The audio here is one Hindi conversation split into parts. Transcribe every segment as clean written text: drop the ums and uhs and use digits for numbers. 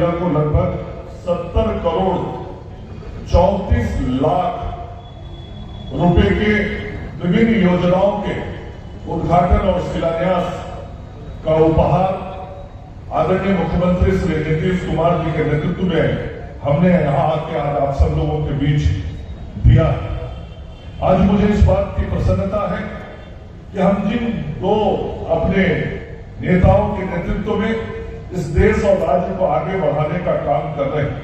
जिला को लगभग 70 करोड़ 34 लाख रुपए के विभिन्न योजनाओं के उद्घाटन और शिलान्यास का उपहार आदरणीय मुख्यमंत्री श्री नीतीश कुमार जी के नेतृत्व में हमने यहां आके आज आप सब लोगों के बीच दिया। आज मुझे इस बात की प्रसन्नता है कि हम जिन दो अपने नेताओं के नेतृत्व में इस देश और राज्य को आगे बढ़ाने का काम कर रहे हैं।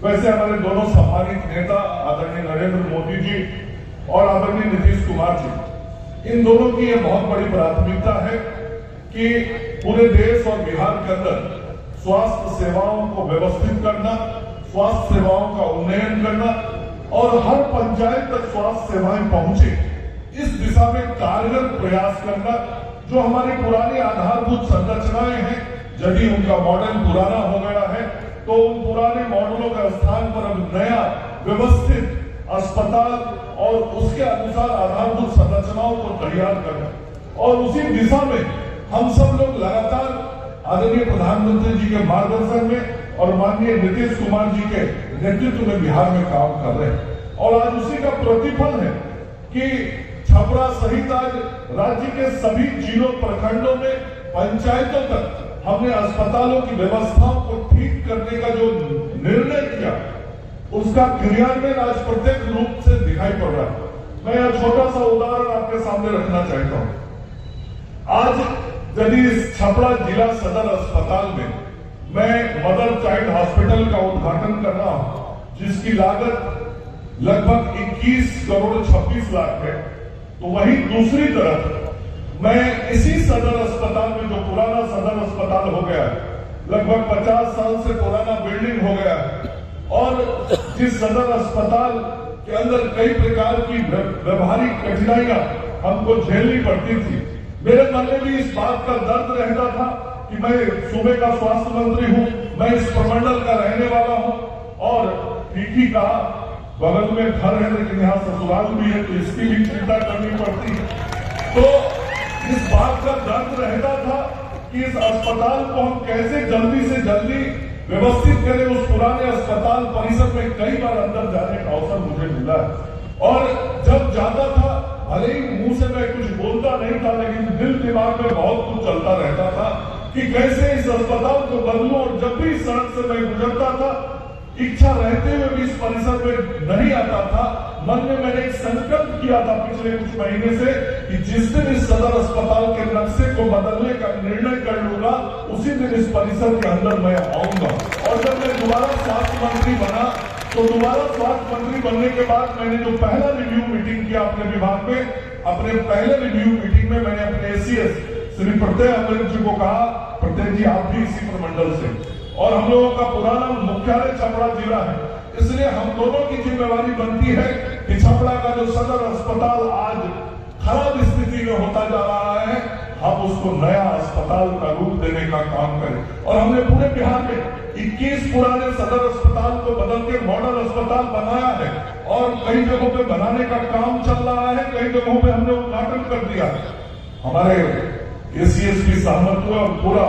वैसे हमारे दोनों सम्मानित नेता आदरणीय नरेंद्र मोदी जी और आदरणीय नीतीश कुमार जी, इन दोनों की यह बहुत बड़ी प्राथमिकता है कि पूरे देश और बिहार के अंदर स्वास्थ्य सेवाओं को व्यवस्थित करना, स्वास्थ्य सेवाओं का उन्नयन करना और हर पंचायत तक स्वास्थ्य सेवाएं पहुंचे, इस दिशा में कारगर प्रयास करना। जो हमारी पुरानी आधारभूत संरचनाएं हैं, यदि उनका मॉडल पुराना हो गया है तो उन पुराने मॉडलों के स्थान पर अब नया व्यवस्थित अस्पताल और उसके अनुसार आधारभूत संरचनाओं को तैयार करना, और उसी दिशा में हम सब लोग लगातार आदरणीय प्रधानमंत्री जी के मार्गदर्शन में और माननीय नीतीश कुमार जी के नेतृत्व में बिहार में काम कर रहे हैं। और आज उसी का प्रतिफल है कि छपरा सहित आज राज्य के सभी जिलों प्रखंडों में पंचायतों तक हमने अस्पतालों की व्यवस्थाओं को ठीक करने का जो निर्णय किया, उसका क्रियान्वयन आज प्रत्यक्ष रूप से दिखाई पड़ रहा है। मैं यह छोटा सा उदाहरण आपके सामने रखना चाहता हूं। आज यदि इस छपरा जिला सदर अस्पताल में मैं मदर चाइल्ड हॉस्पिटल का उद्घाटन कर रहा हूं, जिसकी लागत लगभग 21 करोड़ 26 लाख है, तो वहीं दूसरी तरफ मैं इसी सदर अस्पताल में, जो पुराना सदर अस्पताल हो गया है, लगभग 50 साल से पुराना बिल्डिंग हो गया है, और जिस सदर अस्पताल के अंदर कई प्रकार की व्यवहारिक कठिनाइयां हमको झेलनी पड़ती थी, मेरे मन में भी इस बात का दर्द रहता था कि मैं सूबे का स्वास्थ्य मंत्री हूं, मैं इस प्रमंडल का रहने वाला हूं, और ठीक ही कहा, बगल में घर है लेकिन यहाँ ससुराल भी है, तो इसकी भी चिंता करनी पड़ती है। तो इस बात का दर्द रहता था कि इस अस्पताल को हम कैसे जल्दी से जल्दी व्यवस्थित करें। उस पुराने अस्पताल परिसर में कई बार अंदर जाने का अवसर मुझे मिला है, और जब जाता था, भले ही मुंह से मैं कुछ बोलता नहीं था, लेकिन दिल दिमाग में बहुत कुछ चलता रहता था कि कैसे इस अस्पताल को बदलूं। और जब भी इस सड़क से मैं गुजरता था, इच्छा रहते हुए भी इस परिसर में नहीं आता था, मन में मैंने एक संकल्प किया था पिछले कुछ महीने से कि जिस दिन इस सदर अस्पताल के नक्शे को बदलने का निर्णय कर लूंगा, उसी दिन इस परिसर के अंदर मैं आऊंगा। और जब मैं दोबारा स्वास्थ्य मंत्री बना, तो दोबारा स्वास्थ्य मंत्री बनने के बाद मैंने जो पहला रिव्यू मीटिंग किया अपने विभाग में, अपने पहले रिव्यू मीटिंग में मैंने अपने एसीएस श्री प्रत्यय अमृत जी को कहा, प्रत्यय जी आप भी इसी प्रमंडल से, और हम लोगों का पुराना मुख्यालय छपरा जिला है, इसलिए हम दोनों की जिम्मेवारी बनती है कि छपरा का जो सदर अस्पताल आज खराब स्थिति में होता जा रहा है, हम उसको नया अस्पताल का रूप देने का काम करें। और हमने पूरे बिहार में 21 पुराने सदर अस्पताल को बदल के मॉडल अस्पताल बनाया है, और कई जगहों पे बनाने का काम चल रहा है, कई जगहों पे हमने उद्घाटन कर दिया। हमारे एसीएस की सहमति और पूरा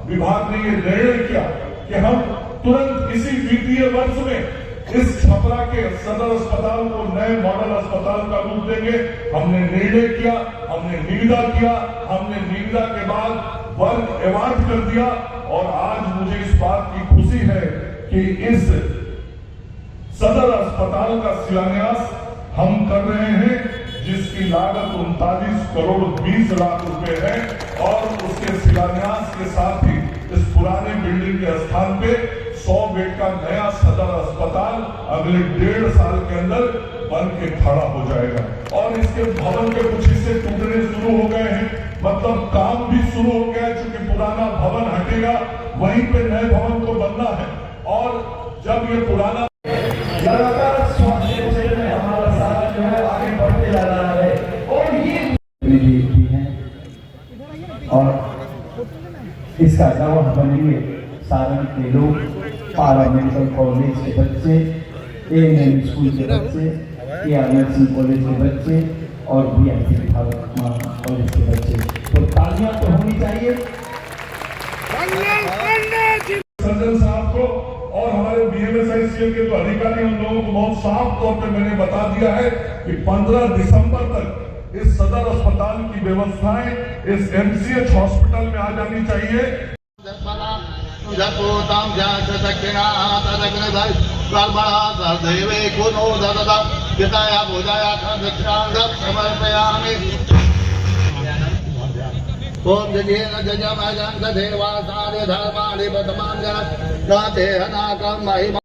विभाग ने ये निर्णय किया कि हम तुरंत इसी वित्तीय वर्ष में इस छपरा के सदर अस्पताल को नए मॉडल अस्पताल का रूप देंगे। हमने निर्णय किया, हमने निविदा किया, हमने निविदा के बाद वर्क अवार्ड कर दिया, और आज मुझे इस बात की खुशी है कि इस सदर अस्पताल का शिलान्यास हम कर रहे हैं, जिसकी लागत 39 करोड़ 20 लाख रुपए है, और उसके शिलान्यास के साथ ही इस पुराने बिल्डिंग के स्थान पे 100 बेड का नया सदर अस्पताल अगले 1.5 साल के अंदर बन के खड़ा हो जाएगा। और इसके भवन के कुछ हिस्से टूटने शुरू हो गए हैं, मतलब काम भी शुरू हो गया है, क्योंकि पुराना भवन हटेगा, वहीं पे नए भवन को बनना है। और जब ये पुराना लगातार स्वास्थ्य क्षेत्र में हमारा साथ जो है आगे बढ़ते जा रहा है, और ये भी है, और इसका गवाह बनेंगे सारण के लोग, पारा मेडिकल कॉलेज के बच्चे, एएनएम स्कूल के बच्चे, एआर नर्सिंग कॉलेज के बच्चे, और बीआईटी कॉलेज के बच्चे। तो तालियां तो होनी चाहिए। संजन साहब को और हमारे BMSICL के जो अधिकारी उन लोगों को बहुत साफ तौर पे मैंने बता दिया है कि 15 दिसंबर तक इस सदर अस्पताल की व्यवस्थाएं इस MCH हॉस्पिटल में आ जानी चाहिए। ओम जजेन जजमजन देवासार्य धर्माणि पदमांजन नाते हनाकम महिमा